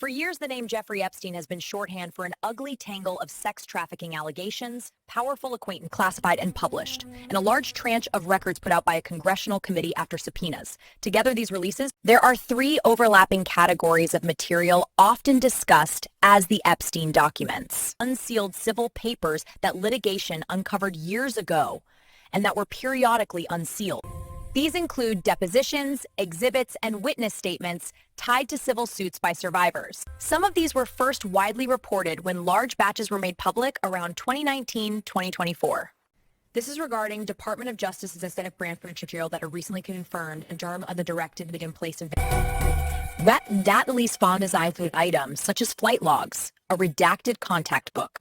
For years, the name Jeffrey Epstein has been shorthand for an ugly tangle of sex trafficking allegations, powerful acquaintance classified and published, and a large tranche of records put out by a congressional committee after subpoenas. Together, these releases, there are three overlapping categories of material often discussed as the Epstein documents. Unsealed civil papers that litigation uncovered years ago and that were periodically unsealed. These include depositions, exhibits, and witness statements tied to civil suits by survivors. Some of these were first widely reported when large batches were made public around 2019-2024. This is regarding Department of Justice's aesthetic brand for material that are recently confirmed and jar of the directed in place of that release found design include items such as flight logs, a redacted contact book.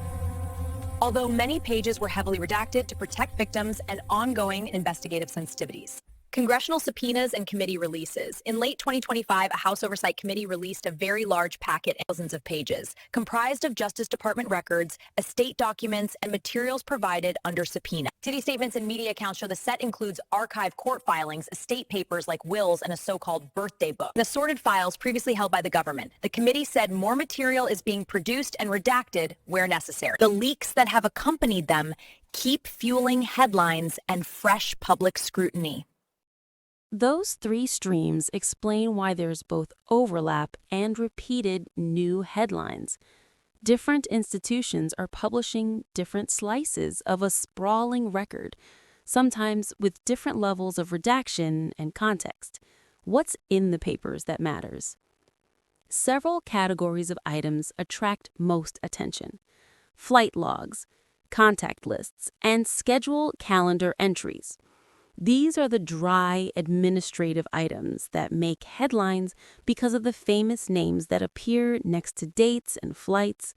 Although many pages were heavily redacted to protect victims and ongoing investigative sensitivities. Congressional subpoenas and committee releases. In late 2025, a House Oversight Committee released a very large packet, thousands of pages, comprised of Justice Department records, estate documents, and materials provided under subpoena. City statements and media accounts show the set includes archived court filings, estate papers like wills, and a so-called birthday book. And assorted files previously held by the government. The committee said more material is being produced and redacted where necessary. The leaks that have accompanied them keep fueling headlines and fresh public scrutiny. Those three streams explain why there's both overlap and repeated new headlines. Different institutions are publishing different slices of a sprawling record, sometimes with different levels of redaction and context. What's in the papers that matters? Several categories of items attract most attention: flight logs, contact lists, and schedule calendar entries. These are the dry administrative items that make headlines because of the famous names that appear next to dates and flights.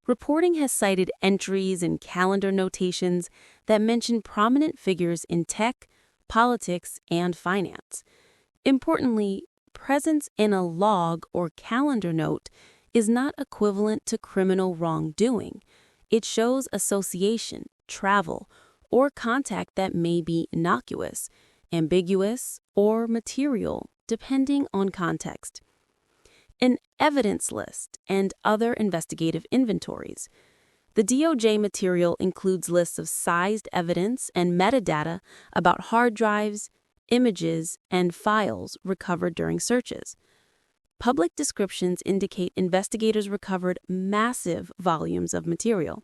Reporting has cited entries and calendar notations that mention prominent figures in tech, politics, and finance. Importantly, presence in a log or calendar note is not equivalent to criminal wrongdoing. It shows association, travel, or contact that may be innocuous, ambiguous, or material, depending on context. An evidence list and other investigative inventories. The DOJ material includes lists of sized evidence and metadata about hard drives, images, and files recovered during searches. Public descriptions indicate investigators recovered massive volumes of material,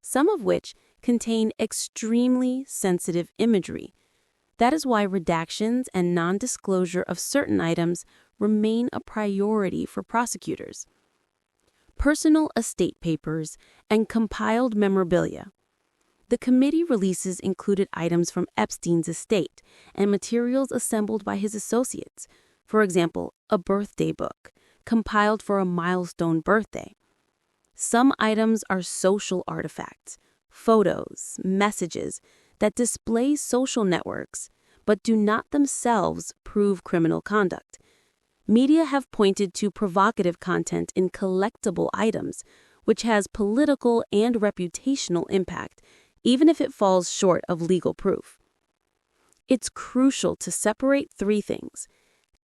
some of which contain extremely sensitive imagery. That is why redactions and non-disclosure of certain items remain a priority for prosecutors. Personal estate papers and compiled memorabilia. The committee releases included items from Epstein's estate and materials assembled by his associates, for example, a birthday book compiled for a milestone birthday. Some items are social artifacts, photos, messages that display social networks, but do not themselves prove criminal conduct. Media have pointed to provocative content in collectible items, which has political and reputational impact, even if it falls short of legal proof. It's crucial to separate three things: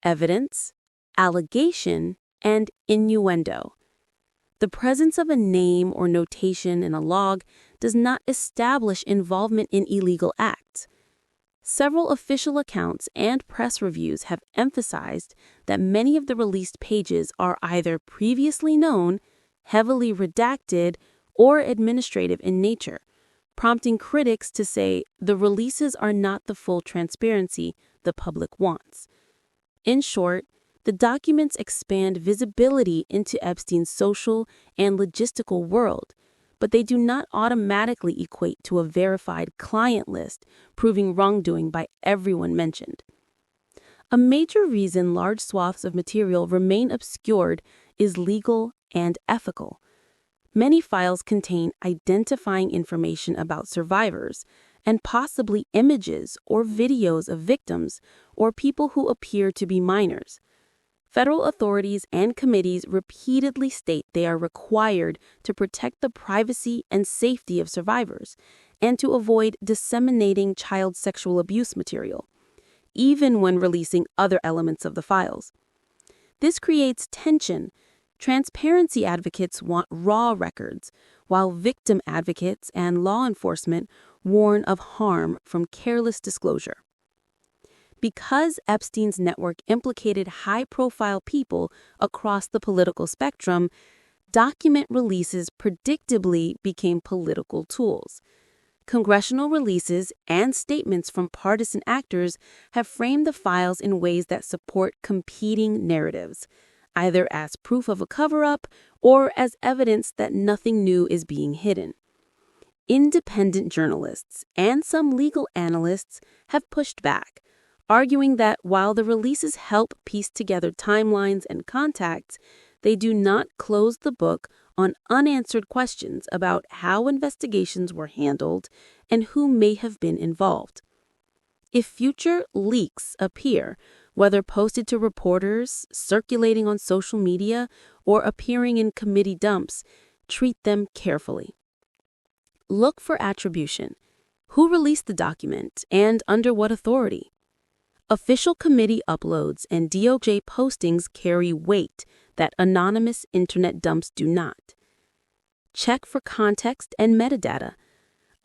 evidence, allegation, and innuendo. The presence of a name or notation in a log does not establish involvement in illegal acts. Several official accounts and press reviews have emphasized that many of the released pages are either previously known, heavily redacted, or administrative in nature, prompting critics to say the releases are not the full transparency the public wants. In short, the documents expand visibility into Epstein's social and logistical world, but they do not automatically equate to a verified client list proving wrongdoing by everyone mentioned. A major reason large swaths of material remain obscured is legal and ethical. Many files contain identifying information about survivors and possibly images or videos of victims or people who appear to be minors. Federal authorities and committees repeatedly state they are required to protect the privacy and safety of survivors and to avoid disseminating child sexual abuse material, even when releasing other elements of the files. This creates tension Transparency advocates want raw records, while victim advocates and law enforcement warn of harm from careless disclosure. Because Epstein's network implicated high-profile people across the political spectrum, document releases predictably became political tools. Congressional releases and statements from partisan actors have framed the files in ways that support competing narratives, either as proof of a cover-up or as evidence that nothing new is being hidden. Independent journalists and some legal analysts have pushed back, arguing that while the releases help piece together timelines and contacts, they do not close the book on unanswered questions about how investigations were handled and who may have been involved. If future leaks appear, whether posted to reporters, circulating on social media, or appearing in committee dumps, treat them carefully. Look for attribution. Who released the document and under what authority? Official committee uploads and DOJ postings carry weight that anonymous internet dumps do not. Check for context and metadata.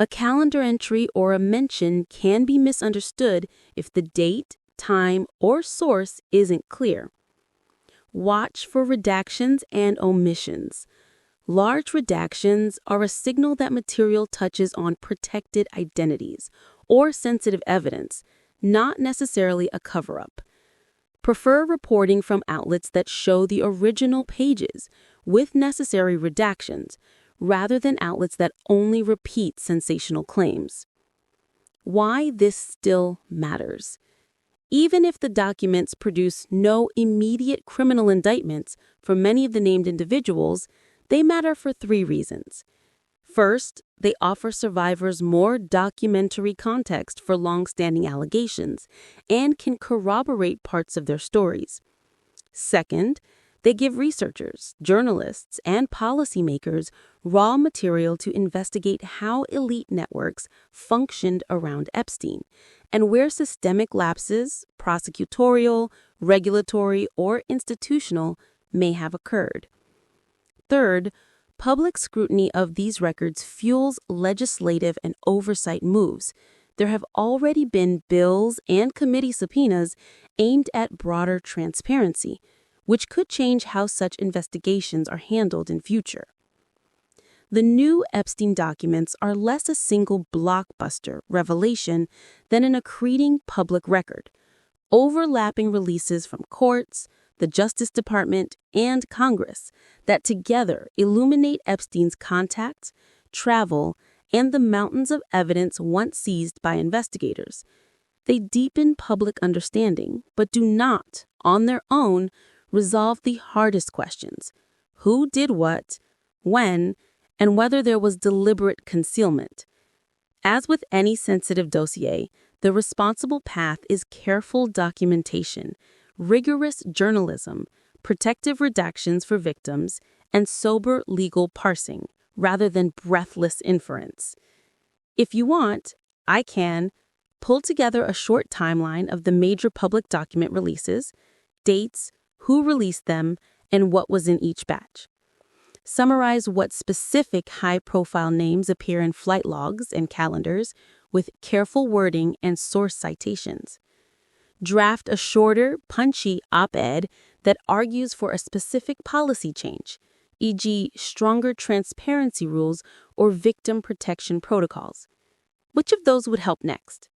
A calendar entry or a mention can be misunderstood if the date, time, or source isn't clear. Watch for redactions and omissions. Large redactions are a signal that material touches on protected identities or sensitive evidence, not necessarily a cover-up. Prefer reporting from outlets that show the original pages with necessary redactions, rather than outlets that only repeat sensational claims. Why this still matters. Even if the documents produce no immediate criminal indictments for many of the named individuals, they matter for 3 reasons. First, they offer survivors more documentary context for long-standing allegations and can corroborate parts of their stories. Second, they give researchers, journalists, and policymakers raw material to investigate how elite networks functioned around Epstein and where systemic lapses, prosecutorial, regulatory, or institutional, may have occurred. Third, public scrutiny of these records fuels legislative and oversight moves. There have already been bills and committee subpoenas aimed at broader transparency, which could change how such investigations are handled in future. The new Epstein documents are less a single blockbuster revelation than an accreting public record, overlapping releases from courts, the Justice Department, and Congress that together illuminate Epstein's contacts, travel, and the mountains of evidence once seized by investigators. They deepen public understanding, but do not, on their own, resolve the hardest questions: who did what, when, and whether there was deliberate concealment. As with any sensitive dossier, the responsible path is careful documentation, rigorous journalism, protective redactions for victims, and sober legal parsing, rather than breathless inference. If you want, I can pull together a short timeline of the major public document releases, dates, who released them, and what was in each batch. Summarize what specific high-profile names appear in flight logs and calendars with careful wording and source citations. Draft a shorter, punchy op-ed that argues for a specific policy change, e.g., stronger transparency rules or victim protection protocols. Which of those would help next?